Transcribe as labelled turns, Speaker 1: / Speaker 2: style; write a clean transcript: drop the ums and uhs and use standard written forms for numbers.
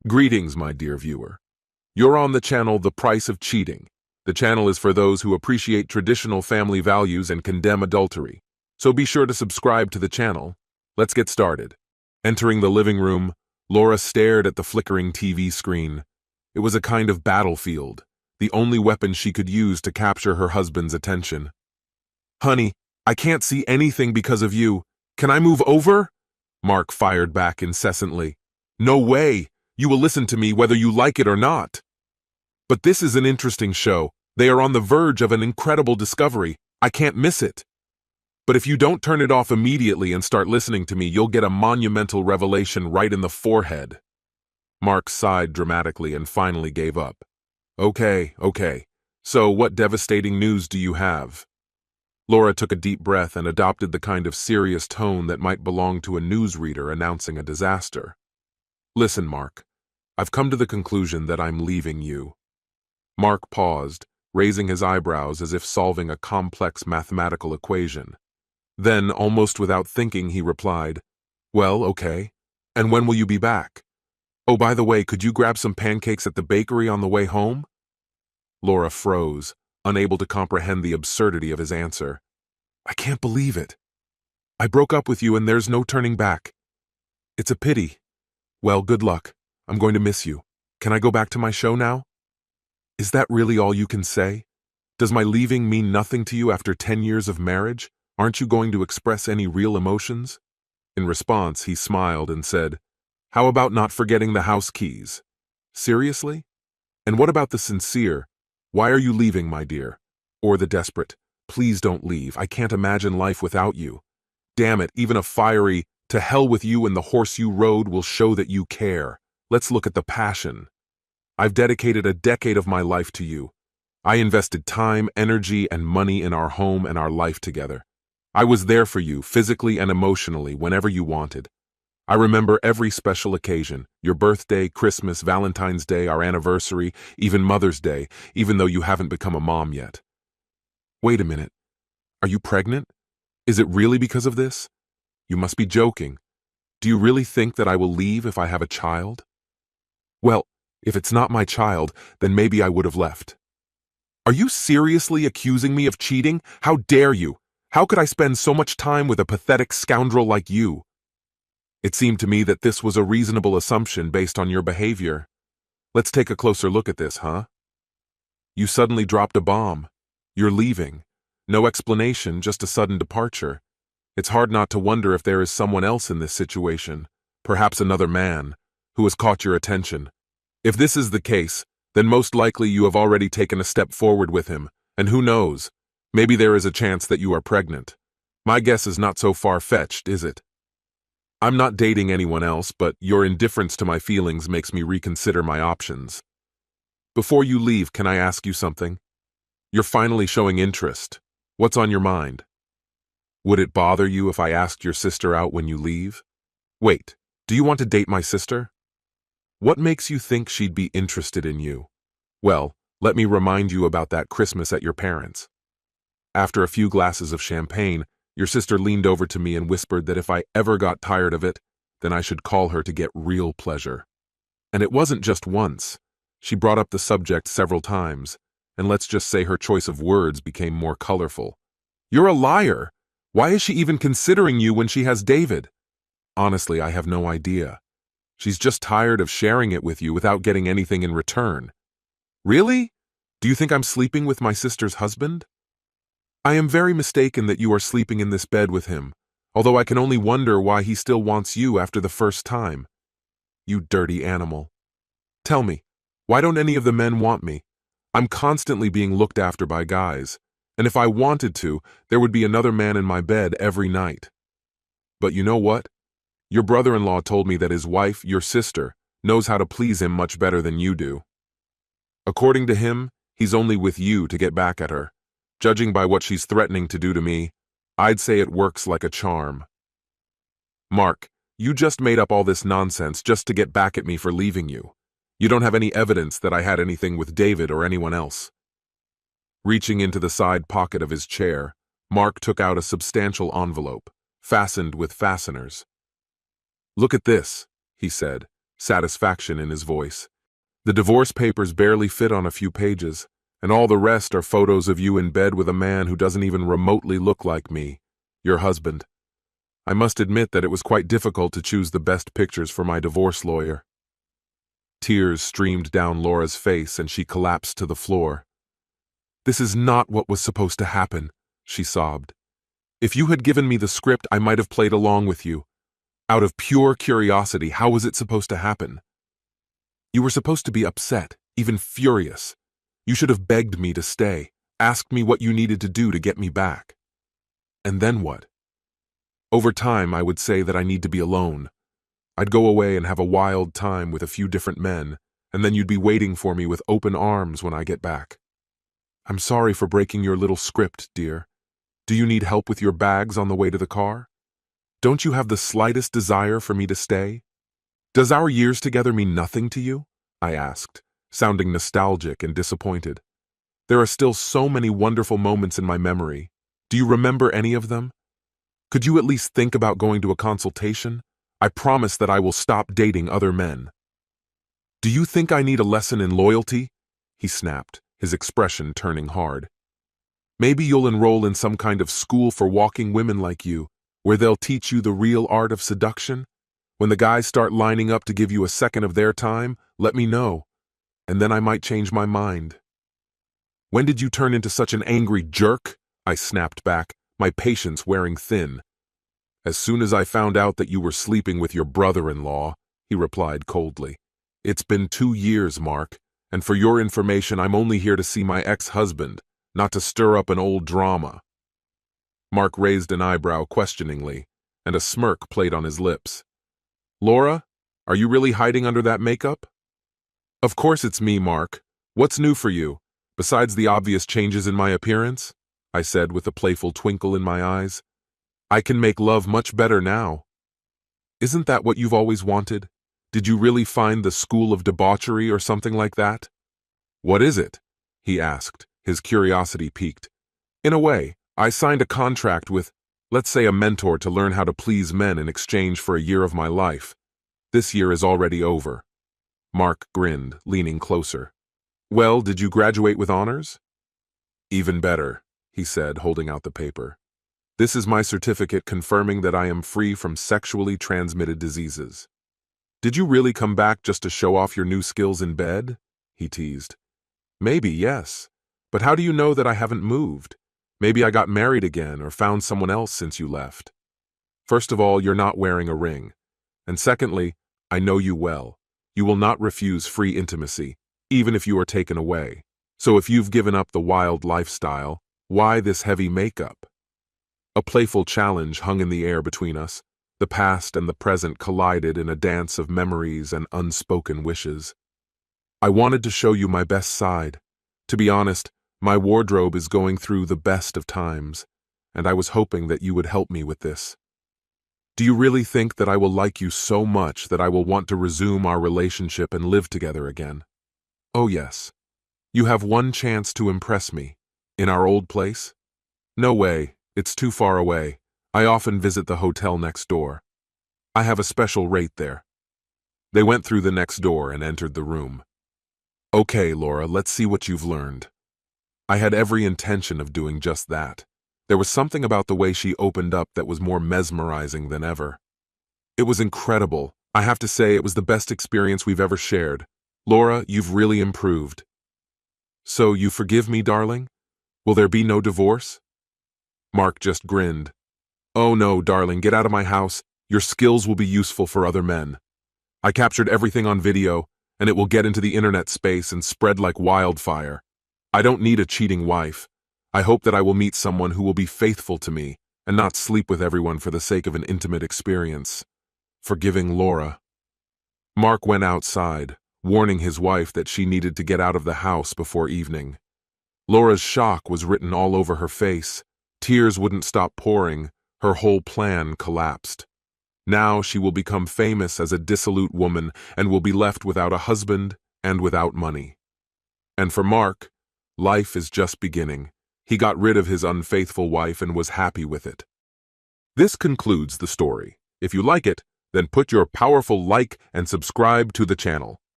Speaker 1: Greetings, my dear viewer. You're on the channel The Price of Cheating. The channel is for those who appreciate traditional family values and condemn adultery. So be sure to subscribe to the channel. Let's get started. Entering the living room, Laura stared at the flickering TV screen. It was a kind of battlefield, the only weapon she could use to capture her husband's attention. "Honey, I can't see anything because of you. Can I move over?" Mark fired back incessantly. "No way! You will listen to me whether you like it or not." "But this is an interesting show. They are on the verge of an incredible discovery. I can't miss it. But if you don't turn it off immediately and start listening to me, you'll get a monumental revelation right in the forehead." Mark sighed dramatically and finally gave up. Okay. So what devastating news do you have?" Laura took a deep breath and adopted the kind of serious tone that might belong to a newsreader announcing a disaster. "Listen, Mark. I've come to the conclusion that I'm leaving you." Mark paused, raising his eyebrows as if solving a complex mathematical equation. Then, almost without thinking, he replied, "Well, okay. And when will you be back? Oh, by the way, could you grab some pancakes at the bakery on the way home?" Laura froze, unable to comprehend the absurdity of his answer. "I can't believe it. I broke up with you and there's no turning back. It's a pity. Well, good luck. I'm going to miss you. Can I go back to my show now?" "Is that really all you can say? Does my leaving mean nothing to you after 10 years of marriage? Aren't you going to express any real emotions?" In response, he smiled and said, "How about not forgetting the house keys? Seriously? And what about the sincere, 'Why are you leaving, my dear?' Or the desperate, 'Please don't leave. I can't imagine life without you.' Damn it, even a fiery, 'To hell with you and the horse you rode' will show that you care. Let's look at the passion. I've dedicated a decade of my life to you. I invested time, energy, and money in our home and our life together. I was there for you, physically and emotionally, whenever you wanted. I remember every special occasion, your birthday, Christmas, Valentine's Day, our anniversary, even Mother's Day, even though you haven't become a mom yet." "Wait a minute. Are you pregnant? Is it really because of this? You must be joking. Do you really think that I will leave if I have a child?" "Well, if it's not my child, then maybe I would have left." "Are you seriously accusing me of cheating? How dare you? How could I spend so much time with a pathetic scoundrel like you?" "It seemed to me that this was a reasonable assumption based on your behavior. Let's take a closer look at this, huh? You suddenly dropped a bomb. You're leaving. No explanation, just a sudden departure. It's hard not to wonder if there is someone else in this situation, perhaps another man, who has caught your attention. If this is the case, then most likely you have already taken a step forward with him, and who knows, maybe there is a chance that you are pregnant. My guess is not so far-fetched, is it? I'm not dating anyone else, but your indifference to my feelings makes me reconsider my options. Before you leave, can I ask you something? You're finally showing interest. What's on your mind? Would it bother you if I asked your sister out when you leave? Wait, do you want to date my sister? What makes you think she'd be interested in you? Well, let me remind you about that Christmas at your parents'. After a few glasses of champagne, your sister leaned over to me and whispered that if I ever got tired of it, then I should call her to get real pleasure. And it wasn't just once. She brought up the subject several times, and let's just say her choice of words became more colorful. You're a liar! Why is she even considering you when she has David? Honestly, I have no idea. She's just tired of sharing it with you without getting anything in return. Really? Do you think I'm sleeping with my sister's husband? I am very mistaken that you are sleeping in this bed with him, although I can only wonder why he still wants you after the first time. You dirty animal. Tell me, why don't any of the men want me? I'm constantly being looked after by guys, and if I wanted to, there would be another man in my bed every night. But you know what? Your brother-in-law told me that his wife, your sister, knows how to please him much better than you do. According to him, he's only with you to get back at her. Judging by what she's threatening to do to me, I'd say it works like a charm. Mark, you just made up all this nonsense just to get back at me for leaving you. You don't have any evidence that I had anything with David or anyone else." Reaching into the side pocket of his chair, Mark took out a substantial envelope, fastened with fasteners. "Look at this," he said, satisfaction in his voice. "The divorce papers barely fit on a few pages, and all the rest are photos of you in bed with a man who doesn't even remotely look like me, your husband. I must admit that it was quite difficult to choose the best pictures for my divorce lawyer." Tears streamed down Laura's face and she collapsed to the floor. "This is not what was supposed to happen," she sobbed. "If you had given me the script, I might have played along with you. Out of pure curiosity, how was it supposed to happen? You were supposed to be upset, even furious. You should have begged me to stay, asked me what you needed to do to get me back. And then what? Over time, I would say that I need to be alone. I'd go away and have a wild time with a few different men, and then you'd be waiting for me with open arms when I get back. I'm sorry for breaking your little script, dear. Do you need help with your bags on the way to the car? Don't you have the slightest desire for me to stay? Does our years together mean nothing to you?" I asked, sounding nostalgic and disappointed. "There are still so many wonderful moments in my memory. Do you remember any of them? Could you at least think about going to a consultation? I promise that I will stop dating other men." "Do you think I need a lesson in loyalty?" he snapped, his expression turning hard. "Maybe you'll enroll in some kind of school for walking women like you, where they'll teach you the real art of seduction? When the guys start lining up to give you a second of their time, let me know, and then I might change my mind." "When did you turn into such an angry jerk?" I snapped back, my patience wearing thin. "As soon as I found out that you were sleeping with your brother-in-law," he replied coldly. "It's been 2 years, Mark, and for your information, I'm only here to see my ex-husband, not to stir up an old drama." Mark raised an eyebrow questioningly, and a smirk played on his lips. "Laura, are you really hiding under that makeup?" "Of course it's me, Mark. What's new for you, besides the obvious changes in my appearance?" I said with a playful twinkle in my eyes. "I can make love much better now." "Isn't that what you've always wanted? Did you really find the school of debauchery or something like that?" "What is it?" he asked, his curiosity piqued. "In a way, I signed a contract with, let's say, a mentor to learn how to please men in exchange for a year of my life. This year is already over." Mark grinned, leaning closer. "Well, did you graduate with honors?" "Even better," he said, holding out the paper. "This is my certificate confirming that I am free from sexually transmitted diseases." "Did you really come back just to show off your new skills in bed?" he teased. "Maybe, yes. But how do you know that I haven't moved? Maybe I got married again or found someone else since you left. First of all, you're not wearing a ring. And secondly, I know you well. You will not refuse free intimacy, even if you are taken away. So if you've given up the wild lifestyle, why this heavy makeup?" A playful challenge hung in the air between us. The past and the present collided in a dance of memories and unspoken wishes. "I wanted to show you my best side. To be honest, my wardrobe is going through the best of times, and I was hoping that you would help me with this. Do you really think that I will like you so much that I will want to resume our relationship and live together again? Oh yes. You have one chance to impress me. In our old place? No way, it's too far away. I often visit the hotel next door. I have a special rate there." They went through the next door and entered the room. "Okay, Laura, let's see what you've learned." I had every intention of doing just that. There was something about the way she opened up that was more mesmerizing than ever. It was incredible. I have to say it was the best experience we've ever shared. "Laura, you've really improved." "So you forgive me, darling? Will there be no divorce?" Mark just grinned. "Oh no, darling, get out of my house. Your skills will be useful for other men. I captured everything on video, and it will get into the internet space and spread like wildfire. I don't need a cheating wife. I hope that I will meet someone who will be faithful to me and not sleep with everyone for the sake of an intimate experience. Forgiving Laura." Mark went outside, warning his wife that she needed to get out of the house before evening. Laura's shock was written all over her face. Tears wouldn't stop pouring. Her whole plan collapsed. Now she will become famous as a dissolute woman and will be left without a husband and without money. And for Mark, life is just beginning. He got rid of his unfaithful wife and was happy with it. This concludes the story. If you like it, Then put your powerful like and subscribe to the channel.